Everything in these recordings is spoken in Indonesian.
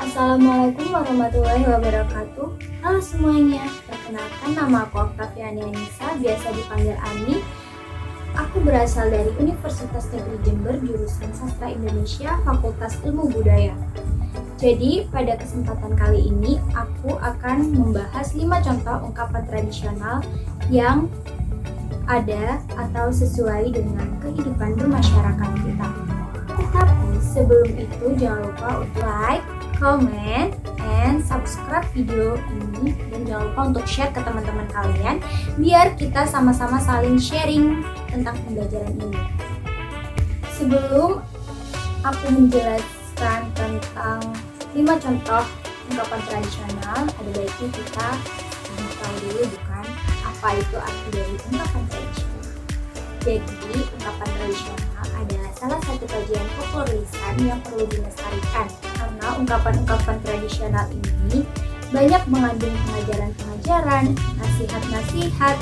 Assalamualaikum warahmatullahi wabarakatuh. Halo semuanya, perkenalkan nama aku Oktaviani Anissa, biasa dipanggil Ani. Aku berasal dari Universitas Negeri Jember, jurusan Sastra Indonesia, Fakultas Ilmu Budaya. Jadi, pada kesempatan kali ini, aku akan membahas 5 contoh ungkapan tradisional yang ada atau sesuai dengan kehidupan bermasyarakat kita. Tetapi sebelum itu, jangan lupa untuk like, comment, and subscribe video ini, dan jangan lupa untuk share ke teman-teman kalian biar kita sama-sama saling sharing tentang pembelajaran ini. Sebelum aku menjelaskan tentang 5 contoh ungkapan tradisional, ada baiknya kita tahu dulu bukan apa itu arti dari ungkapan tradisional. Jadi, ungkapan tradisional adalah salah satu kajian folklore lisan yang perlu dilestarikan, karena ungkapan-ungkapan tradisional ini banyak mengandung pengajaran-pengajaran, nasihat-nasihat,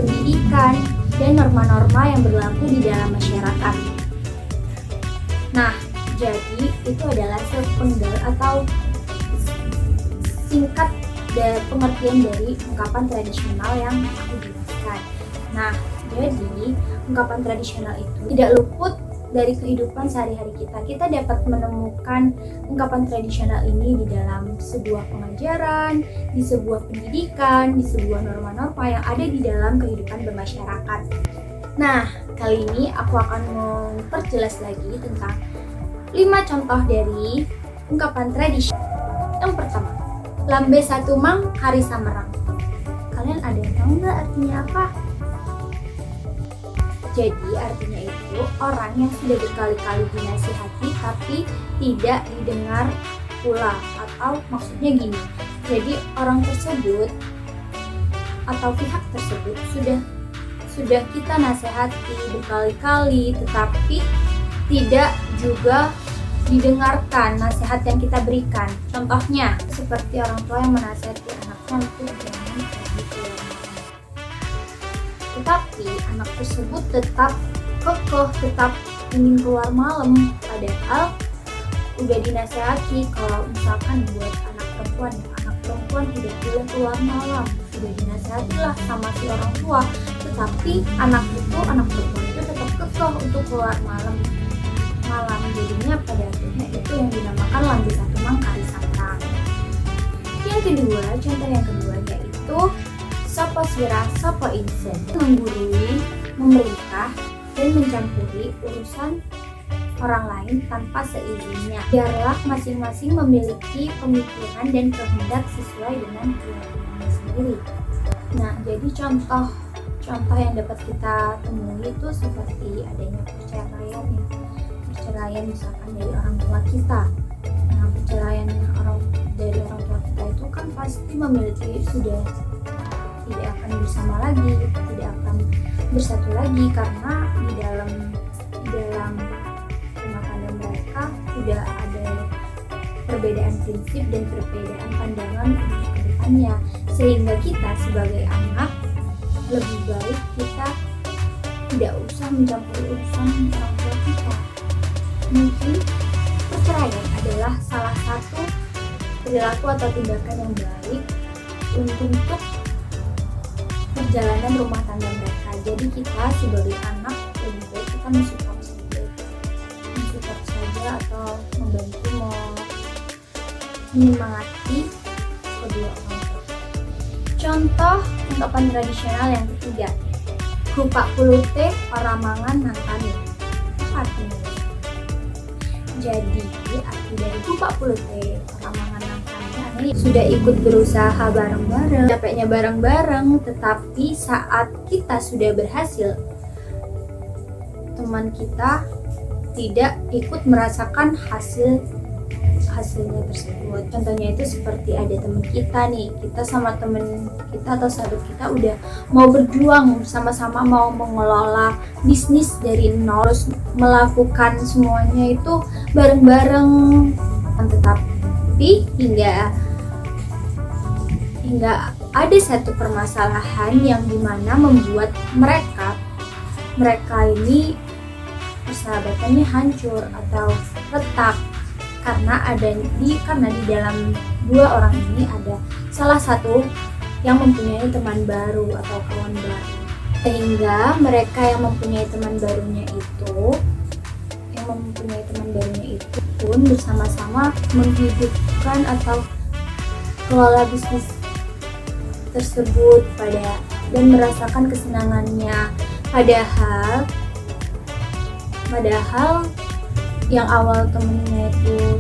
pendidikan, dan norma-norma yang berlaku di dalam masyarakat. Nah, jadi itu adalah sepenggal atau singkat pengertian dari ungkapan tradisional yang aku jelaskan. Nah, jadi ungkapan tradisional itu tidak luput dari kehidupan sehari-hari kita. Kita dapat menemukan ungkapan tradisional ini di dalam sebuah pengajaran, di sebuah pendidikan, di sebuah norma-norma yang ada di dalam kehidupan bermasyarakat. Nah, kali ini aku akan memperjelas lagi tentang 5 contoh dari ungkapan tradisional. Yang pertama, lambe satu mang hari samerang. Kalian ada yang tahu nggak artinya apa? Jadi artinya itu orang yang sudah berkali-kali dinasihati tapi tidak didengar pula, atau maksudnya gini. Jadi orang tersebut atau pihak tersebut sudah kita nasihati berkali-kali tetapi tidak juga didengarkan nasihat yang kita berikan. Contohnya seperti orang tua yang menasihati anaknya untuk jangan pergi keluar malam, tetapi anak tersebut tetap kekeh, tetap ingin keluar malam, padahal udah dinasihati kalau misalkan buat anak perempuan tidak boleh keluar malam, sudah dinasihati lah sama si orang tua, tetapi anak perempuan itu tetap kekeh untuk keluar malam. Jadinya pada akhirnya itu yang dinamakan lambe satu mang kari samerang. Yang kedua, contoh yang kedua yaitu sopo sirah sopo insen, menggurui, memerintah, dan mencampuri urusan orang lain tanpa seizinnya. Biarlah masing-masing memiliki pemikiran dan kehendak sesuai dengan keyakinannya sendiri. Nah, jadi contoh yang dapat kita temui itu seperti adanya perceraian misalkan dari orang tua kita. Nah, perceraian dari orang tua kita itu kan pasti memiliki sudah tidak akan bersama lagi, tidak akan bersatu lagi, karena di dalam rumah tangga mereka sudah ada perbedaan prinsip dan perbedaan pandangan untuk kedepannya, sehingga kita sebagai anak lebih baik kita tidak usah mencampuri urusan orang tua kita. Mungkin perceraian adalah salah satu perilaku atau tindakan yang baik untuk perjalanan rumah tangga mereka. Jadi kita sebagai anak lebih baik kita mensupport saja atau membantu menyemangati kedua orang tua. Contoh ungkapan tradisional yang ketiga, kupak pulute orang mangan nangkani. Apa artinya? Jadi arti dari kupak pulute orang mangan nangkani sudah ikut berusaha bareng-bareng, capeknya bareng-bareng, tetapi saat kita sudah berhasil, teman kita tidak ikut merasakan hasilnya tersebut. Contohnya itu seperti ada teman kita nih, kita sama teman kita atau sahabat kita udah mau berjuang sama-sama, mau mengelola bisnis dari nol, terus melakukan semuanya itu bareng-bareng, tetapi hingga ada satu permasalahan yang dimana membuat mereka ini persahabatannya hancur atau retak karena di dalam dua orang ini ada salah satu yang mempunyai teman baru atau kawan baru, sehingga mereka yang mempunyai teman barunya itu pun bersama-sama menghidupkan atau kelola bisnis tersebut dan merasakan kesenangannya. Padahal yang awal temennya itu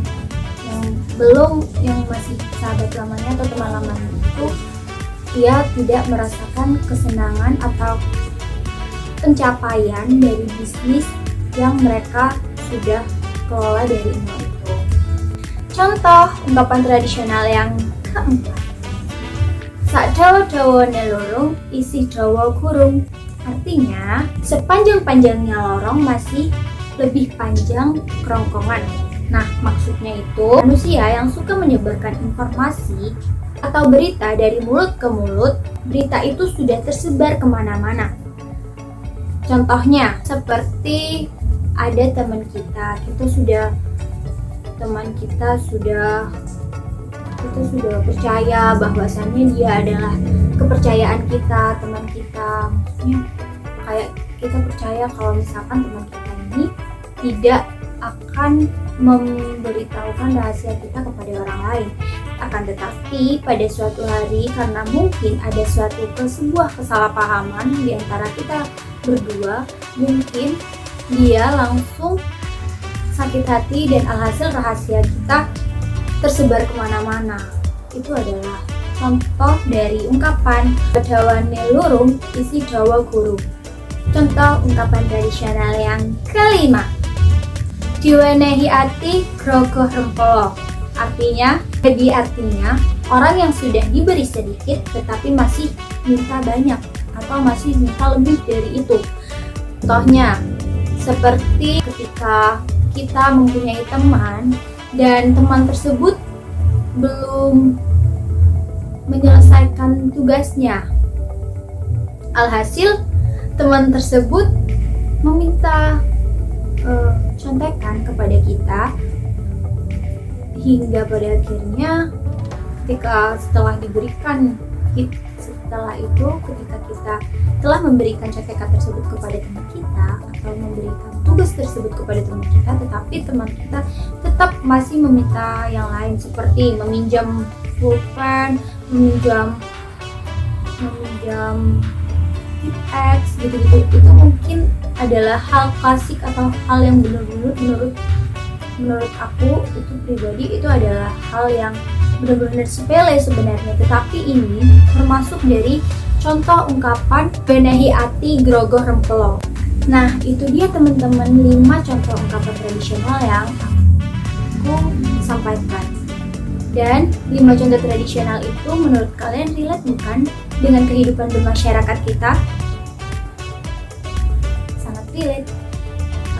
yang masih sahabat lamanya atau teman lamanya itu, dia tidak merasakan kesenangan atau pencapaian dari bisnis yang mereka sudah kelola dari nol itu. Contoh ungkapan tradisional yang keempat, sak dawa-dawane lorong isi dawa kurung. Artinya, sepanjang-panjangnya lorong masih lebih panjang kerongkongan. Nah, maksudnya itu manusia yang suka menyebarkan informasi atau berita dari mulut ke mulut, berita itu sudah tersebar kemana-mana. Contohnya, seperti ada teman kita sudah percaya bahwasannya dia adalah kepercayaan kita, teman kita. Maksudnya kayak kita percaya kalau misalkan teman kita ini tidak akan memberitahukan rahasia kita kepada orang lain. Akan tetapi pada suatu hari, karena mungkin ada sebuah kesalahpahaman di antara kita berdua, mungkin dia langsung sakit hati dan alhasil rahasia kita tersebar kemana-mana. Itu adalah contoh dari ungkapan dawane lurung isi dawa guru. Contoh ungkapan tradisional yang kelima, diwenehi ati grogoh rempelo. Artinya orang yang sudah diberi sedikit tetapi masih minta banyak atau masih minta lebih dari itu. Contohnya seperti ketika kita mempunyai teman dan teman tersebut belum menyelesaikan tugasnya. Alhasil teman tersebut meminta contekan kepada kita, hingga pada akhirnya ketika kita telah memberikan contekan tersebut kepada teman kita atau memberikan tugas tersebut kepada teman kita, tetapi teman kita tetap masih meminta yang lain seperti meminjam pulpen, meminjam tipex gitu-gitu. Itu mungkin adalah hal klasik atau hal yang benar-benar menurut aku itu pribadi itu adalah hal yang benar-benar sepele sebenarnya, tetapi ini termasuk dari contoh ungkapan benehi ati grogoh rempelo. Nah, itu dia teman-teman 5 contoh ungkapan tradisional yang aku sampaikan. Dan 5 contoh tradisional itu menurut kalian relate bukan dengan kehidupan bermasyarakat kita? Sangat relate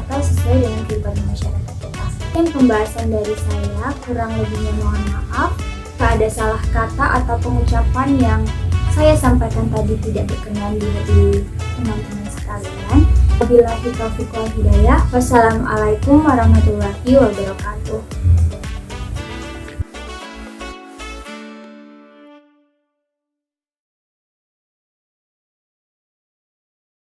atau sesuai dengan kehidupan bermasyarakat kita. Dan pembahasan dari saya, kurang lebihnya mohon maaf. Tak ada salah kata atau pengucapan yang saya sampaikan tadi tidak berkenan di hati teman-teman sekalian. Wabillahi taufiq wal hidayah. Wassalamualaikum warahmatullahi wabarakatuh.